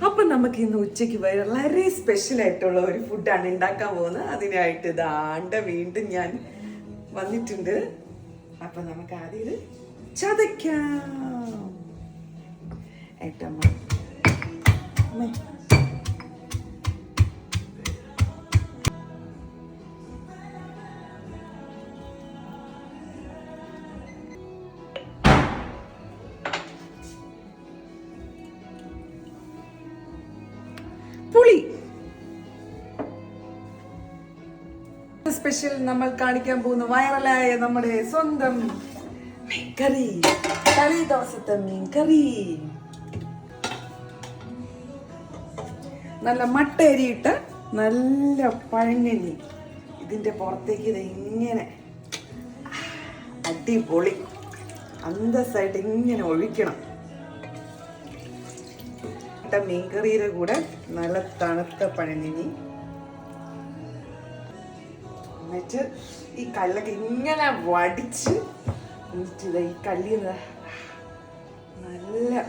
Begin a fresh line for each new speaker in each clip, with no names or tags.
അപ്പം നമുക്ക് ഇന്ന് ഉച്ചയ്ക്ക് വളരെ സ്പെഷ്യൽ ആയിട്ടുള്ള ഒരു ഫുഡാണ് ഉണ്ടാക്കാൻ പോകുന്നത്. അതിനായിട്ട് ദാണ്ട വീണ്ടും ഞാൻ വന്നിട്ടുണ്ട്. അപ്പം നമുക്ക് ആദ്യം ഇത് ചതയ്ക്കാം. ഏട്ടമ്മ പുളി സ്പെഷ്യൽ നമ്മൾ കാണിക്കാൻ പോകുന്ന വൈറലായ നമ്മുടെ സ്വന്തം മീൻകറി, തലേ ദിവസത്തെ മീൻകറി. നല്ല മട്ടരിയിട്ട നല്ല പഴങ്ങഞ്ഞി. ഇതിന്റെ പുറത്തേക്ക് ഇത് ഇങ്ങനെ അടിപൊളി അന്തസ്സായിട്ട് ഇങ്ങനെ ഒഴിക്കണം. മീൻകറിയുടെ കൂടെ നല്ല തണുത്ത പഴങ്ങഞ്ഞി എന്നിട്ട് ഈ കല്ലൊക്കെ ഇങ്ങനെ വടിച്ച് എന്നിട്ട് ഈ കല്ലിൽ നല്ല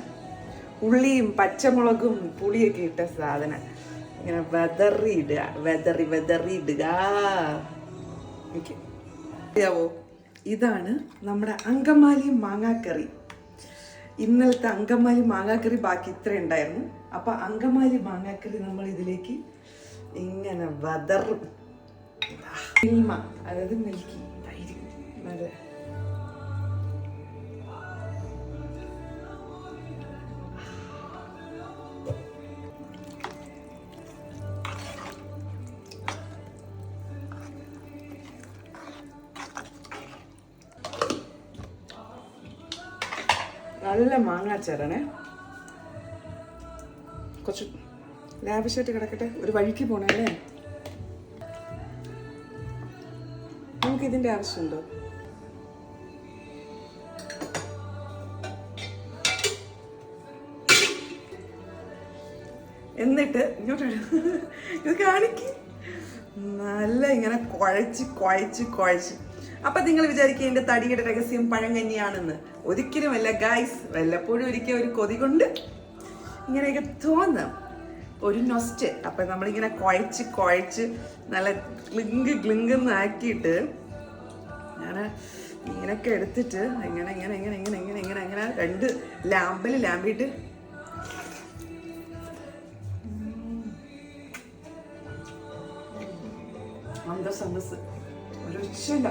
ഉള്ളിയും പച്ചമുളകും പുളിയൊക്കെ ഇട്ട സാധനം ഇങ്ങനെ വെതറി ഇടുക. അറിയാവോ, ഇതാണ് നമ്മുടെ അങ്കമാലി മാങ്ങാക്കറി. ഇന്നലത്തെ അങ്കമാലി മാങ്ങാക്കറി ബാക്കി ഇത്ര ഉണ്ടായിരുന്നു. അപ്പൊ അങ്കമാലി മാങ്ങാക്കറി നമ്മൾ ഇതിലേക്ക് ഇങ്ങനെ വതറും. മിൽമ, അതായത് മിൽക്കി തൈര്, നല്ല നല്ല മാങ്ങാച്ചാറാണേ. കുറച്ച് ലാവിഷായിട്ട് കിടക്കട്ടെ, ഒരു വഴിക്ക് പോണല്ലേ. നമുക്ക് ഇതിന്റെ ആവശ്യമുണ്ടോ? എന്നിട്ട് ഇങ്ങോട്ട് ഇത് കാണിക്ക്. നല്ല ഇങ്ങനെ കുഴച്ച് അപ്പൊ നിങ്ങൾ വിചാരിക്കുക എന്റെ തടിയുടെ രഹസ്യം പഴങ്കഞ്ഞിയാണെന്ന്. ഒരിക്കലുമല്ല ഗൈസ്. വല്ലപ്പോഴും ഒരിക്കൽ ഒരു കൊതി കൊണ്ട് ഇങ്ങനെയൊക്കെ തോന്നാം, ഒരു നൊസ്റ്റ്. അപ്പൊ നമ്മളിങ്ങനെ കുഴച്ച് നല്ല ഗ്ലിങ്ക് ആക്കിയിട്ട് ഞാൻ ഇങ്ങനെയൊക്കെ എടുത്തിട്ട് ഇങ്ങനെ രണ്ട് ലാമ്പിട്ട് അന്തസ് ഒരു രക്ഷയില്ല.